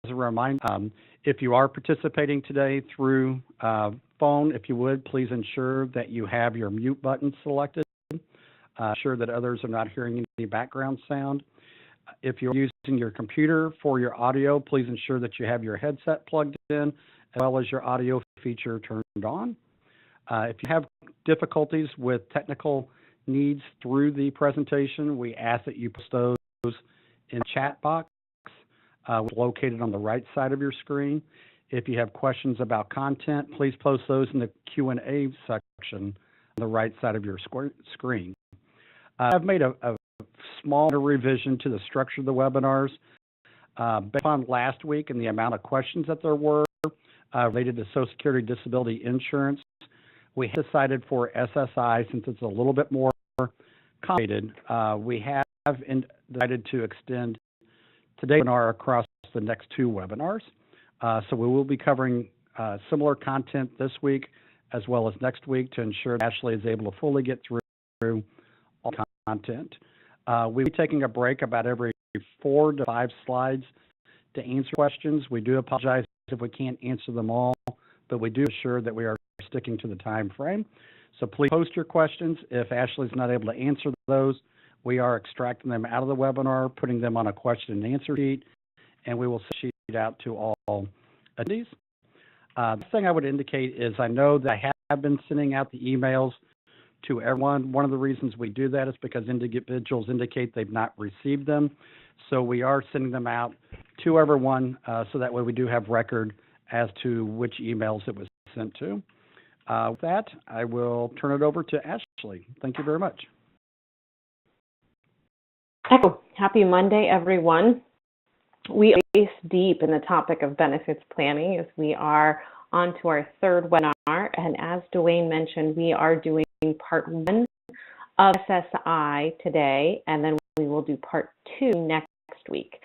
a reminder, if you are participating today through phone, if you would, please ensure that you have your mute button selected. Ensure that others are not hearing any background sound. If you're using your computer for your audio, please ensure that you have your headset plugged in as well as your audio feature turned on. If you have difficulties with technical needs through the presentation, we ask that you post those in the chat box located on the right side of your screen. If you have questions about content, please post those in the Q&A section on the right side of your screen. I've made a small revision to the structure of the webinars based on last week and the amount of questions that there were related to Social Security Disability Insurance. We decided for SSI, since it's a little bit more complicated, we have decided to extend today's webinar across the next 2 webinars. So we will be covering similar content this week as well as next week to ensure that Ashley is able to fully get through all the content. We'll be taking a break about every 4 to 5 slides to answer questions. We do apologize if we can't answer them all, but we do assure that we are sticking to the time frame. So please post your questions. If Ashley's not able to answer those, we are extracting them out of the webinar, putting them on a question and answer sheet, and we will send it out to all attendees. The thing I would indicate is I know that I have been sending out the emails to everyone. One of the reasons we do that is because individuals indicate they've not received them. So we are sending them out to everyone so that way we do have record as to which emails it was sent to. With that, I will turn it over to Ashley. Thank you very much. Happy Monday, everyone. We are face deep in the topic of benefits planning as we are on to our 3rd webinar. And as Dwayne mentioned, we are doing part 1 of SSI today, and then we will do part 2 next week.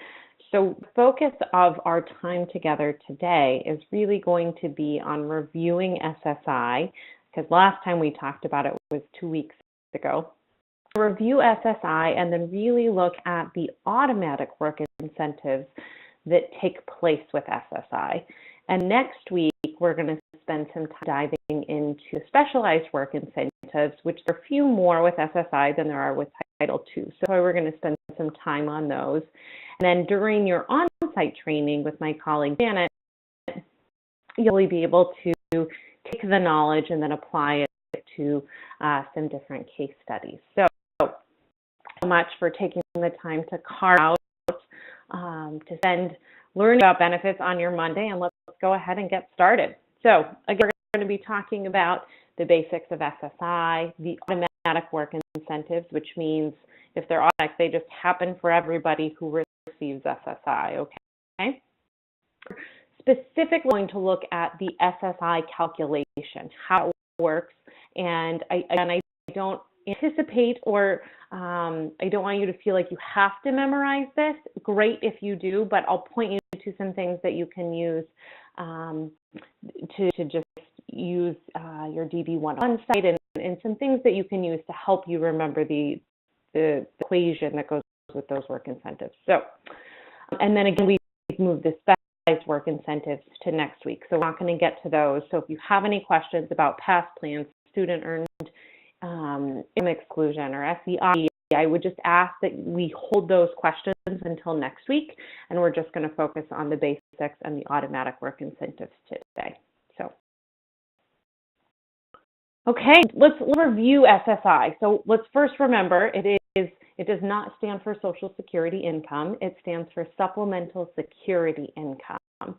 So the focus of our time together today is really going to be on reviewing SSI, because last time we talked about it was 2 weeks ago. Review SSI and then really look at the automatic work incentives that take place with SSI. And next week, we're going to spend some time diving into specialized work incentives, which are a few more with SSI than there are with Title II. So we're going to spend some time on those. And then during your on-site training with my colleague Janet, you'll be able to take the knowledge and then apply it to some different case studies. So much for taking the time to carve out to spend learning about benefits on your Monday, and let's go ahead and get started. So again, we're going to be talking about the basics of SSI, the automatic work incentives, which means if they're automatic, they just happen for everybody who receives SSI, okay? Specifically going to look at the SSI calculation, how it works, and I don't anticipate or I don't want you to feel like you have to memorize this. Great if you do, but I'll point you to some things that you can use to just use your DB1 site and some things that you can use to help you remember the equation that goes with those work incentives. So, and then again, we move the specialized work incentives to next week. So we're not going to get to those. So if you have any questions about past plans, student earned income exclusion or SEI, I would just ask that we hold those questions until next week, and we're just going to focus on the basics and the automatic work incentives today. So, okay, let's review SSI. So let's first remember it does not stand for Social Security income. It stands for Supplemental Security Income.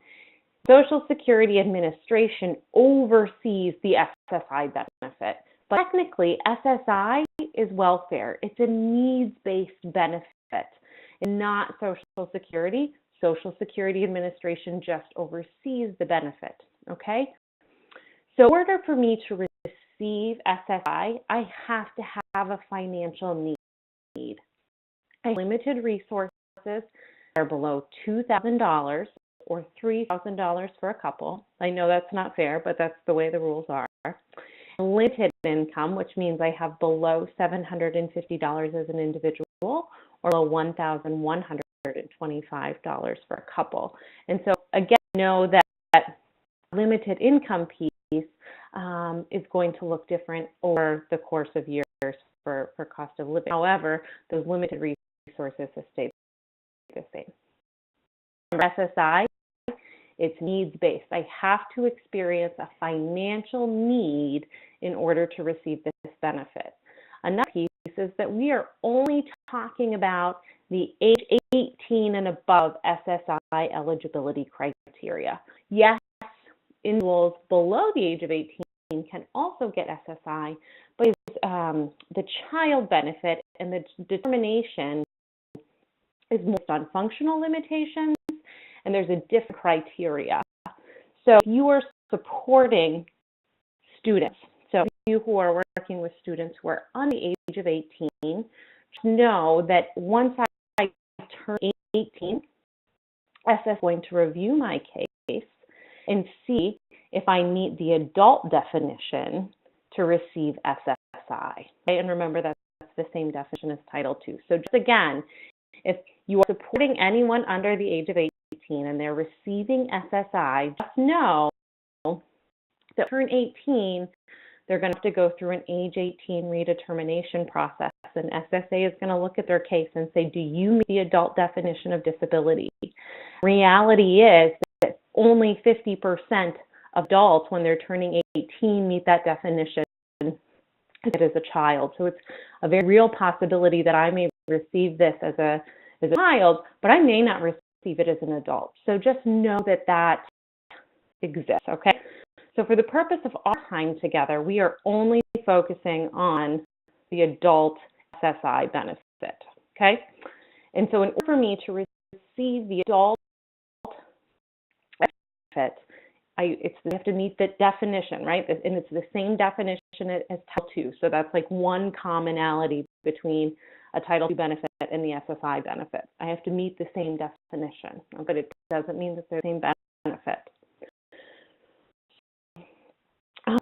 Social Security Administration oversees the SSI benefit. But technically, SSI is welfare. It's a needs-based benefit, and not Social Security. Social Security Administration just oversees the benefit, okay? So in order for me to receive SSI, I have to have a financial need. I have limited resources that are below $2,000 or $3,000 for a couple. I know that's not fair, but that's the way the rules are. Limited income, which means I have below $750 as an individual or below $1,125 for a couple. And so know that limited income piece is going to look different over the course of years for cost of living. However, those limited resources have stayed the same. SSI, it's needs-based. I have to experience a financial need in order to receive this benefit. Another piece is that we are only talking about the age 18 and above SSI eligibility criteria. Yes, individuals below the age of 18 can also get SSI, but the child benefit and the determination is based on functional limitations, and there's a different criteria. So if you are supporting students, so you who are working with students who are under the age of 18, know that once I turn 18, SS is going to review my case and see if I meet the adult definition to receive SSI. Okay? And remember, that's the same definition as Title II. So just again, if you are supporting anyone under the age of 18 and they're receiving SSI, just know that turn 18, they're going to have to go through an age 18 redetermination process. And SSA is going to look at their case and say, do you meet the adult definition of disability? Reality is that only 50% of adults, when they're turning 18, meet that definition as a child. So it's a very real possibility that I may receive this as a child, but I may not receive it as an adult. So just know that that exists, okay? So for the purpose of our time together, we are only focusing on the adult SSI benefit, okay? And so in order for me to receive the adult benefit, I have to meet the definition, right? And it's the same definition as Title II. So that's like one commonality between a Title II benefit and the SSI benefit. I have to meet the same definition, but it doesn't mean that they're the same benefit.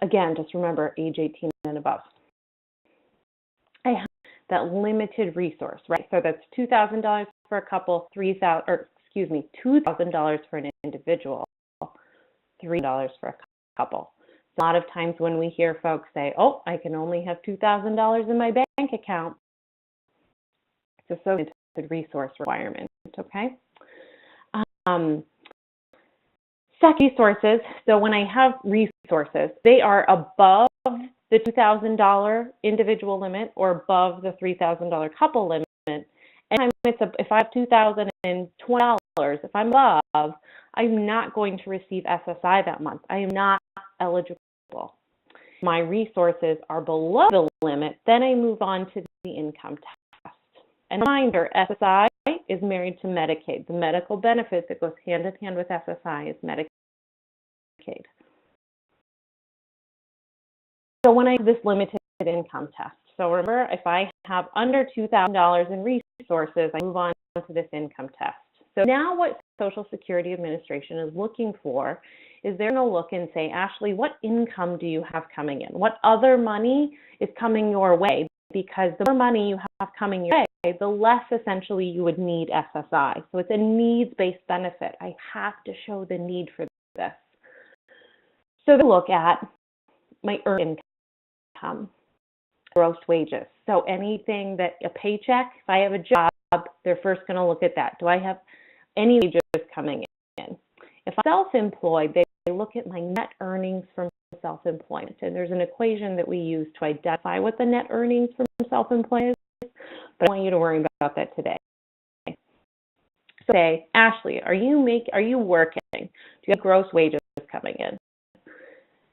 Again, just remember age 18 and above. I have that limited resource, right? So that's $2,000 for a couple, $2,000 for an individual, $3 for a couple. So a lot of times when we hear folks say, oh, I can only have $2,000 in my bank account, it's a limited resource requirement, okay? Second, resources. So when I have resources, they are above the $2,000 individual limit or above the $3,000 couple limit. And if I have $2,020, if I'm above, I'm not going to receive SSI that month. I am not eligible. My resources are below the limit, then I move on to the income test. And reminder, SSI is married to Medicaid. The medical benefit that goes hand in hand with SSI is Medicaid. So when I have this limited income test, so remember, if I have under $2,000 in resources, I move on to this income test. So now what Social Security Administration is looking for is they're going to look and say, Ashley, what income do you have coming in? What other money is coming your way? Because the more money you have coming your way, the less essentially you would need SSI. So it's a needs-based benefit. I have to show the need for this. So they look at my earned income, gross wages. So anything that a paycheck, if I have a job, they're first going to look at that. Do I have any wages coming in? If I'm self-employed, they look at my net earnings from self-employment. And there's an equation that we use to identify what the net earnings from self-employment is, but I want you to worry about that today. So say, Ashley, are you working? Do you have gross wages coming in?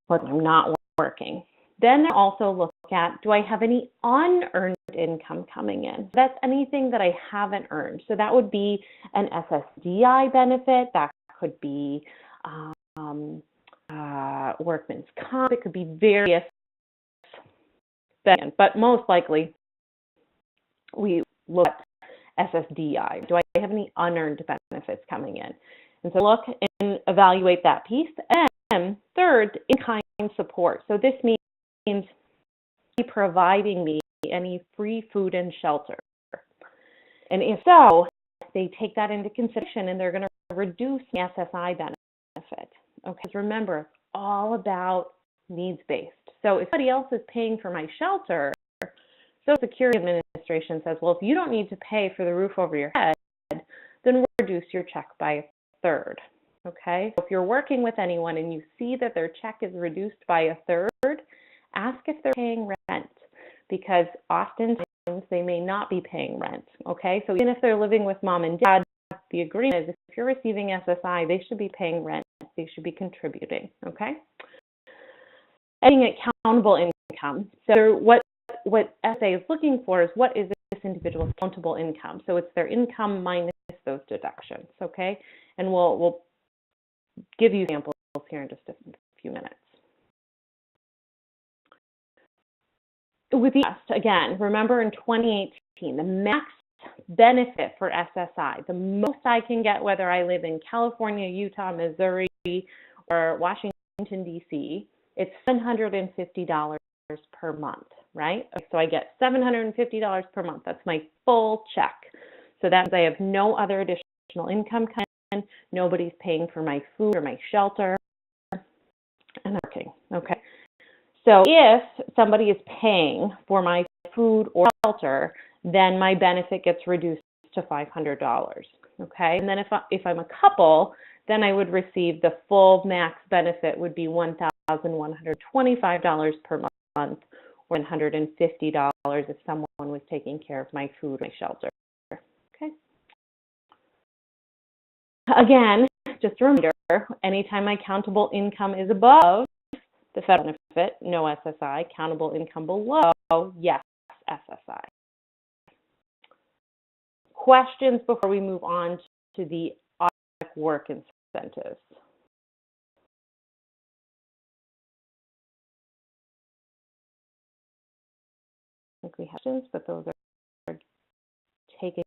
Well, I'm not working. Then they also look at, do I have any unearned income coming in? That's anything that I haven't earned. So that would be an SSDI benefit. That could be workman's comp. It could be various benefits, but most likely we look at SSDI. Do I have any unearned benefits coming in? And so look and evaluate that piece. And third, in-kind support. So this means providing me any free food and shelter. And if so, they take that into consideration and they're going to reduce the SSI benefit. benefit. Okay, remember, it's all about needs-based. So if somebody else is paying for my shelter, Social Security Administration says, well, if you don't need to pay for the roof over your head, then we'll reduce your check by a third. Okay, so if you're working with anyone and you see that their check is reduced by a third, ask if they're paying rent, because oftentimes they may not be paying rent. Okay, so even if they're living with mom and dad, the agreement is if you're receiving SSI, they should be paying rent. They should be contributing. Okay, adding accountable income. So what SSI is looking for is what is this individual's accountable income. So it's their income minus those deductions. Okay, and we'll give you examples here in just a few minutes. With the again, remember in 2018, the max benefit for SSI, the most I can get whether I live in California, Utah, Missouri, or Washington, D.C., it's $750 per month, right? So I get $750 per month. That's my full check. So that means I have no other additional income coming in, nobody's paying for my food or my shelter, and I'm working, okay? So if somebody is paying for my food or shelter, then my benefit gets reduced to $500, okay? And then if I'm a couple, then I would receive the full max benefit would be $1,125 per month, or $150 if someone was taking care of my food or my shelter, okay? Again, just a reminder, anytime my countable income is above the federal benefit, no SSI. Countable income below, yes, SSI. Questions before we move on to the automatic work incentives? I think we have questions, but those are taken.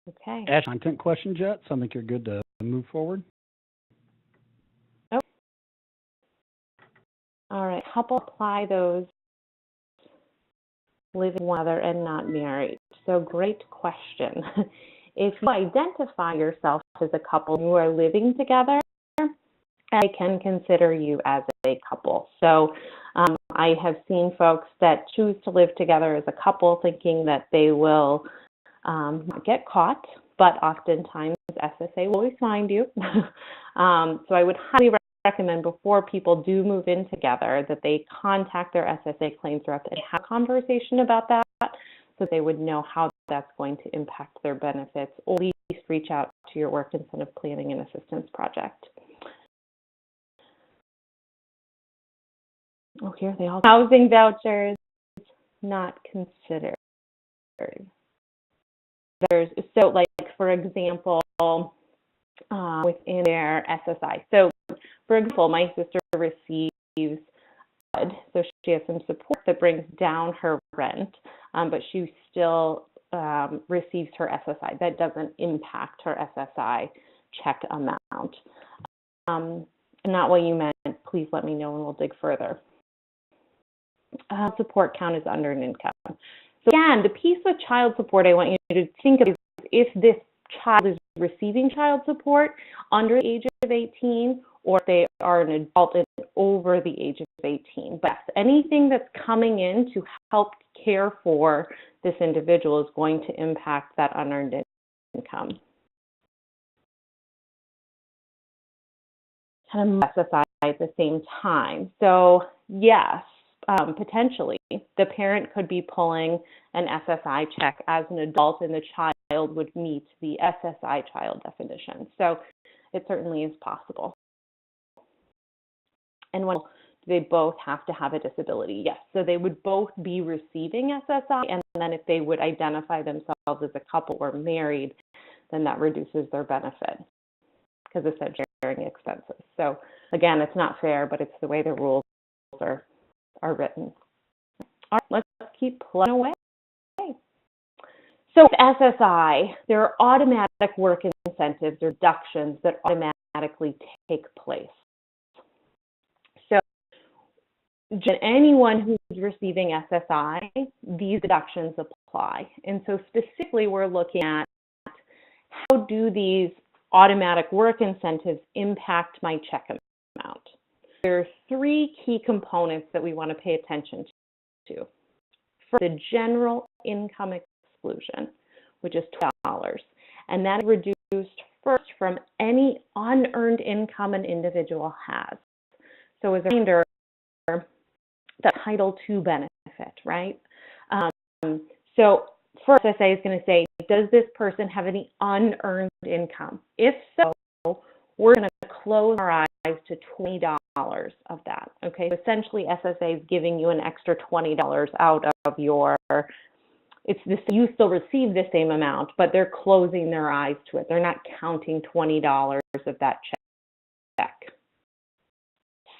Okay. Ash, content questions yet? So I think you're good to move forward. Oh. All right. Couple apply those living together and not married. So great question. If you identify yourself as a couple who are living together, I can consider you as a couple. So I have seen folks that choose to live together as a couple thinking that they will not get caught, but oftentimes SSA will always find you. So I would highly recommend before people do move in together that they contact their SSA claims rep and have a conversation about that so they would know how that's going to impact their benefits, or at least reach out to your work incentive planning and assistance project. Oh, here they all. Housing vouchers, not considered. So like, for example, within their SSI. So, for example, my sister receives, so she has some support that brings down her rent, but she still receives her SSI. That doesn't impact her SSI check amount. Not what you meant, please let me know and we'll dig further. Support count is under an income. So again, the piece with child support I want you to think of is if this child is receiving child support under the age of 18, or if they are an adult and over the age of 18. But anything that's coming in to help care for this individual is going to impact that unearned income. Kind of SSI at the same time. So yes, potentially the parent could be pulling an SSI check as an adult and the child would meet the SSI child definition. So it certainly is possible. And when they both have to have a disability? Yes, so they would both be receiving SSI, and then if they would identify themselves as a couple or married, then that reduces their benefit because it's said sharing expenses. So again, it's not fair, but it's the way the rules are written. All right, let's keep plugging away. So with SSI, there are automatic work incentives or deductions that automatically take place. So anyone who's receiving SSI, these deductions apply. And so specifically, we're looking at how do these automatic work incentives impact my check amount. There are three key components that we want to pay attention to. For the general income exclusion, which is $12, and that is reduced first from any unearned income an individual has. So as a reminder, the Title II benefit, right? So first, SSI is going to say, does this person have any unearned income? If so, we're going to close our eyes to $20 of that. Okay, so essentially, SSA is giving you an extra $20 out of your. It's this. You still receive the same amount, but they're closing their eyes to it. They're not counting $20 of that check.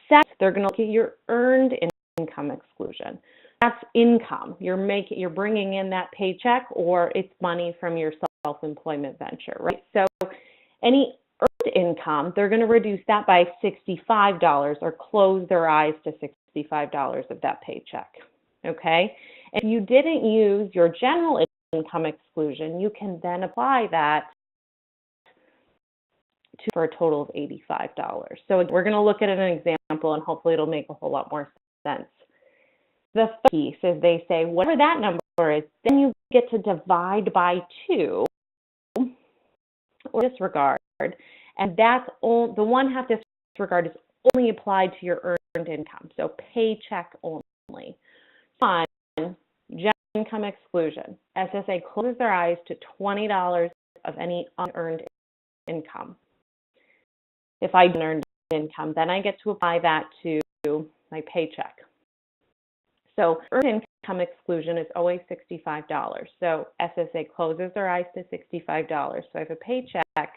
Second, they're going to look at your earned income exclusion. That's income. You're bringing in that paycheck, or it's money from your self-employment venture, right? So any earned income, they're going to reduce that by $65 or close their eyes to $65 of that paycheck, okay? If you didn't use your general income exclusion, you can then apply that for a total of $85. So we're going to look at an example, and hopefully it'll make a whole lot more sense. The third piece is they say, whatever that number is, then you get to divide by 2 or disregard. And that's all, the 1/2 disregard is only applied to your earned income, so paycheck only. On general income exclusion, SSA closes their eyes to $20 of any unearned income. If I earned income, then I get to apply that to my paycheck. So earned income exclusion is always $65. So SSA closes their eyes to $65. So I have a paycheck, I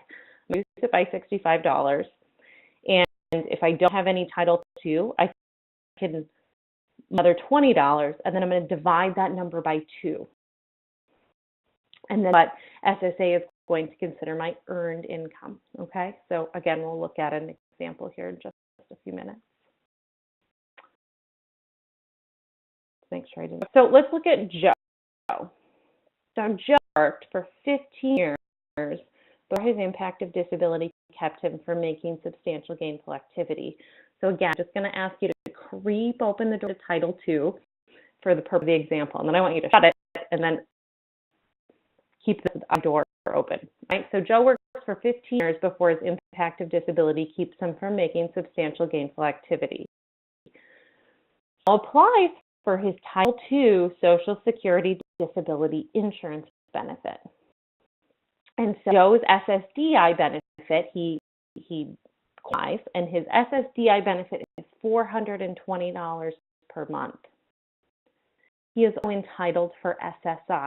reduce it by $65. And if I don't have any Title II, I can another $20, and then I'm going to divide that number by 2. And then what SSA is going to consider my earned income. Okay, so again, we'll look at an example here in just a few minutes. Make sure I didn't. So let's look at Joe. So Joe worked for 15 years, but his impact of disability kept him from making substantial gainful activity. So again, I'm just going to ask you to creep open the door to Title II for the purpose of the example, and then I want you to shut it and then keep the door open. Right? So Joe worked for 15 years before his impact of disability keeps him from making substantial gainful activity. Joe applies for his Title II Social Security Disability Insurance benefit. And so Joe's SSDI benefit, he qualifies, and his SSDI benefit is $420 per month. He is only entitled for SSI.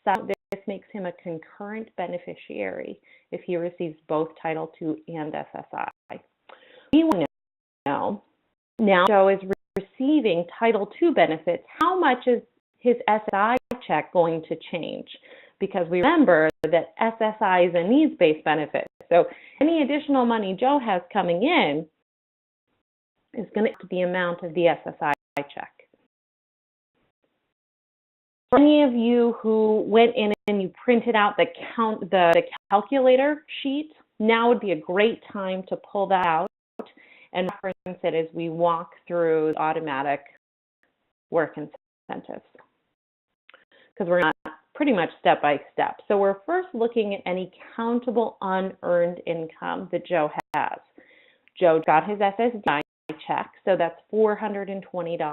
So this makes him a concurrent beneficiary if he receives both Title II and SSI. We want to know, now Joe is receiving Title II benefits, how much is his SSI check going to change? Because we remember that SSI is a needs-based benefit. So any additional money Joe has coming in is going to be the amount of the SSI check. For any of you who went in and you printed out the calculator sheet, now would be a great time to pull that out and reference it as we walk through the automatic work incentives, because we're not pretty much step by step. So we're first looking at any countable unearned income that Joe has. Joe got his SSDI check, so that's $420.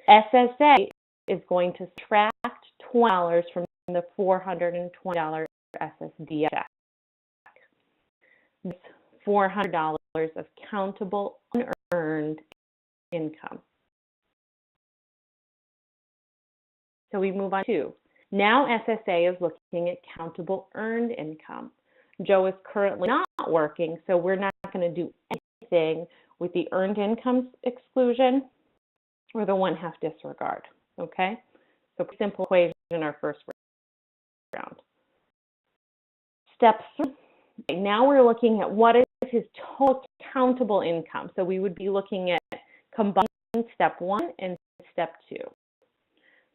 SSA is going to subtract $20 from the $420 SSDI check. This $400 of countable unearned income. So we move on to, now SSA is looking at countable earned income. Joe is currently not working, so we're not going to do anything with the earned income exclusion or the 1/2 disregard, okay? So simple equation in our first round. Step 3, now we're looking at what is his total countable income. So we would be looking at combining step 1 and step 2.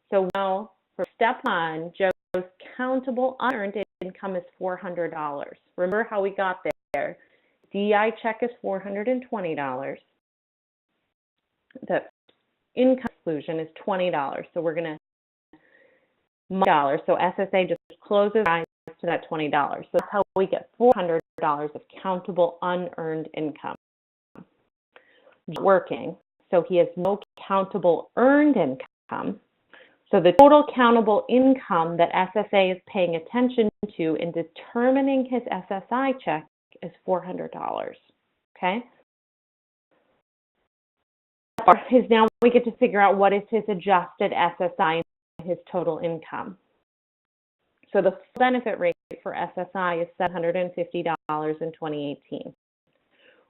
So now, for step 1, Joe's countable unearned income is $400. Remember how we got there? DI check is $420. The income exclusion is $20. So we're going to $20. So SSA just closes eyes to that $20. So that's how we get $400 of countable unearned income. Working, so he has no countable earned income. So the total countable income that SSA is paying attention to in determining his SSI check is $400. Okay? Now we get to figure out what is his adjusted SSI and his total income. So the benefit rate for SSI is $750 in 2018.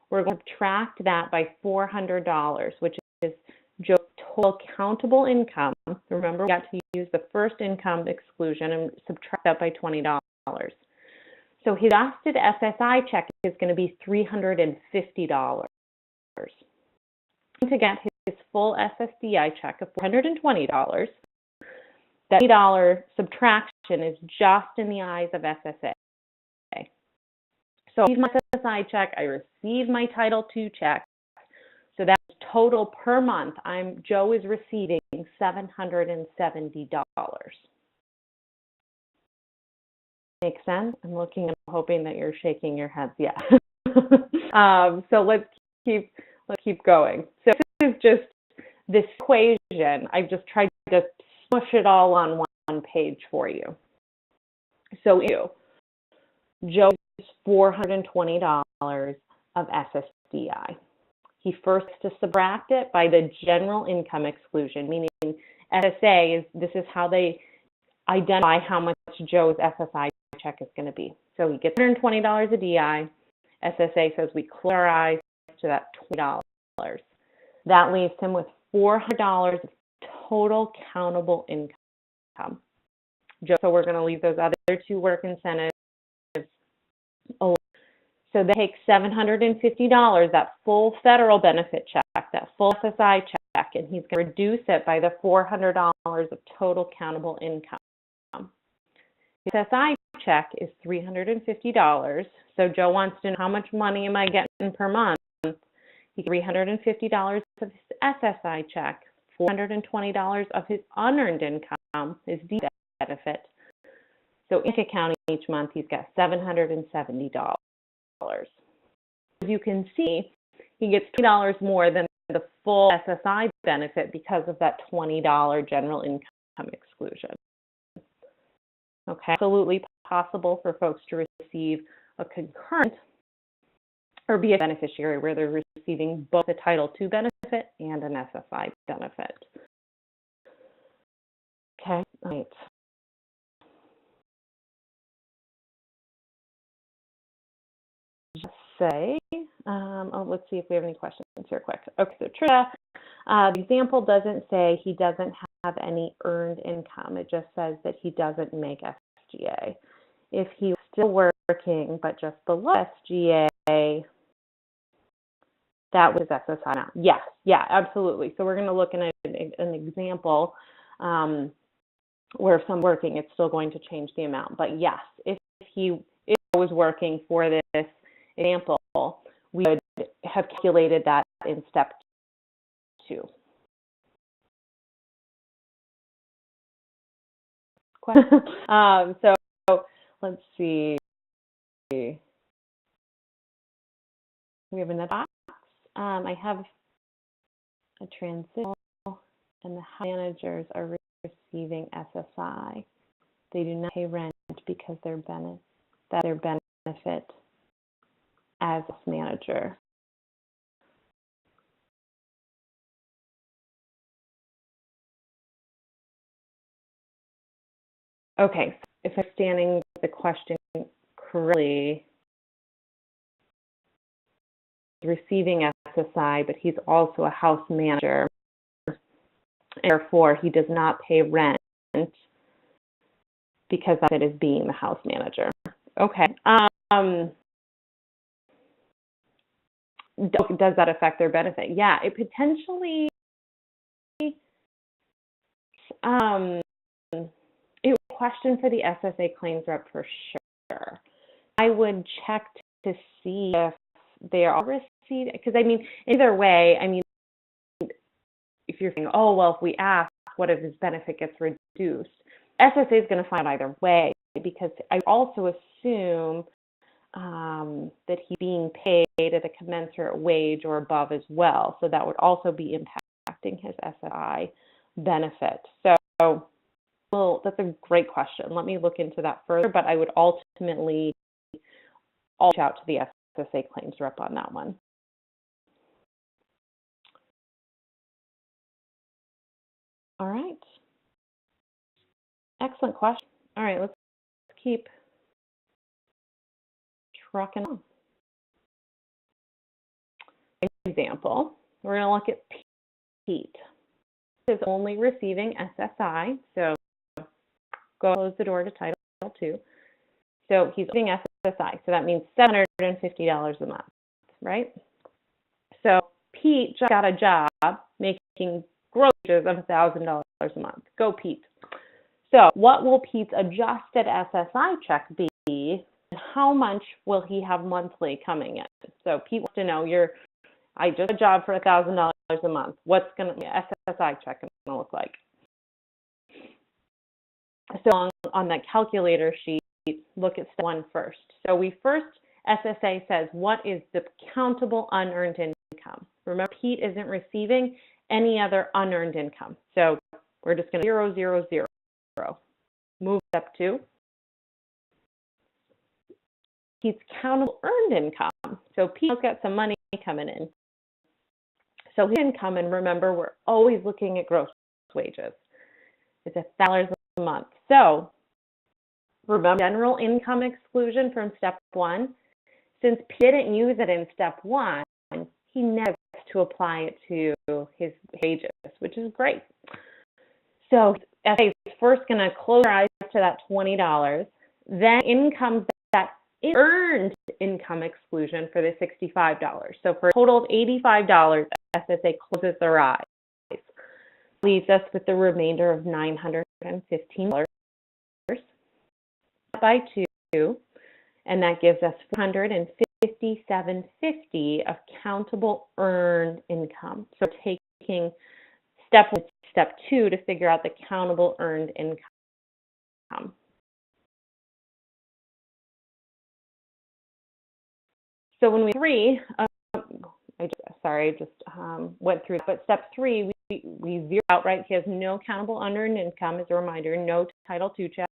We're going to subtract that by $400, which is Joe's total countable income. Remember, we got to use the first income exclusion and subtract that by $20. So his adjusted SSI check is going to be $350. To get his full SSDI check of $420, that $20 subtraction is just in the eyes of SSA. So I receive my SSI check, I receive my Title II check, so that's total per month. Joe is receiving $770. Make sense? I'm looking and hoping that you're shaking your heads. Yeah. So let's keep going. So this is just this equation. I've just tried to smush it all on one page for you. So Joe is $420 of SSDI. He first has to subtract it by the general income exclusion, meaning SSA this is how they identify how much Joe's SSI check is going to be. So he gets $120 of DI. SSA says we close our eyes to that $20. That leaves him with $400 of total countable income. So we're going to leave those other two work incentives alone. So they take $750, that full federal benefit check, that full SSI check, and he's going to reduce it by the $400 of total countable income. His SSI check is $350. So Joe wants to know how much money am I getting per month? He gets $350 of his SSI check, $420 of his unearned income, his D benefit. So in account each month, he's got $770. As you can see, he gets $2 more than the full SSI benefit because of that $20 general income exclusion. Okay, absolutely possible for folks to receive a concurrent or be a beneficiary where they're receiving both a Title II benefit and an SSI benefit. Okay, all right. Just say, let's see if we have any questions here quick. Okay, so Trisha, the example doesn't say he doesn't have any earned income. It just says that he doesn't make SGA. If he was still working but just below SGA, that was SSI amount. Yes, yeah, absolutely. So we're going to look at an example where if I'm working, it's still going to change the amount. But yes, if he was working for this example, we would have calculated that in step 2. So let's see. We have another box. I have a transition, and the house managers are receiving SSI. They do not pay rent because their benefit as a manager. Okay, if I'm understanding the question correctly, receiving SSI, but he's also a house manager. Therefore, he does not pay rent because that is being the house manager. Okay. Does that affect their benefit? Yeah, it potentially. question for the SSA claims rep for sure. I would check to see if they are receiving, because I mean, either way, I mean, if you're saying, oh, well, if we ask, what if his benefit gets reduced? SSA is going to find either way, because I also assume that he's being paid at a commensurate wage or above as well. So that would also be impacting his SSI benefit. So, well, that's a great question. Let me look into that further, but I would ultimately reach out to the SSA claims rep on that one. All right. Excellent question. All right, let's keep trucking on. Example, we're going to look at Pete. He is only receiving SSI, so go close the door to Title II. So he's receiving SSI, so that means $750 a month, right? So Pete just got a job making gross wages of $1,000 a month. Go Pete. So what will Pete's adjusted SSI check be, and how much will he have monthly coming in? So Pete wants to know, I just got a job for $1,000 a month. What's going to be SSI check going to look like? So on that calculator sheet, look at step 1 first. So SSA says, what is the countable unearned income? Remember, Pete isn't receiving any other unearned income. So we're just going to 0, 0, 0. Move step 2. Pete's countable earned income. So Pete's got some money coming in. So his income, and remember, we're always looking at gross wages. It's $1,000 a month. So remember general income exclusion from step 1. Since Pete didn't use it in step 1, he never gets to apply it to his wages, which is great. So SSA is first going to close your eyes to that $20. Then in comes that earned income exclusion for the $65. So for a total of $85, SSA closes their eyes. Leaves us with the remainder of $915 by 2, and that gives us $457.50 of countable earned income. So taking step 2 to figure out the countable earned income. So when we I just went through, but step 3, we zero out, right? He has no countable unearned income, as a reminder, no Title II check.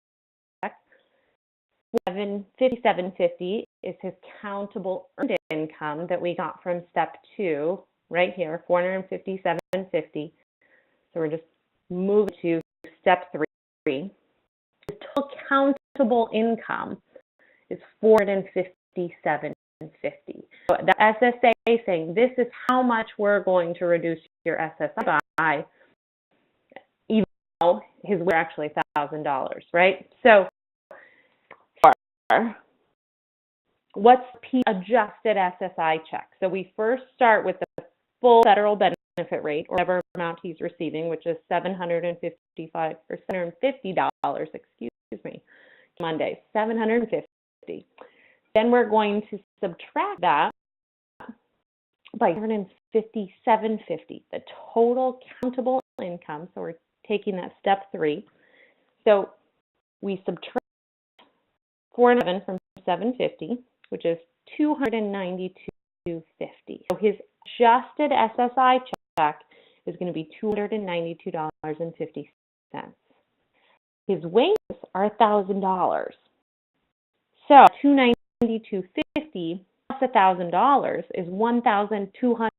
$57.50 is his countable earned income that we got from step 2, right here, $457.50. So we're just moving to step 3. His total countable income is $457.50. So the SSA is saying this is how much we're going to reduce your SSI by, even though his wage actually $1,000, right? So what's P adjusted SSI check? So we first start with the full federal benefit rate, or whatever amount he's receiving, which is $750, Monday, $750. Then we're going to subtract that by $157.50, the total countable income. So we're taking that step 3. So we subtract 407 from 750, which is $292.50. So his adjusted SSI check is going to be $292.50. His wages are $1,000. So $292.50 plus $1,000 is $1,200.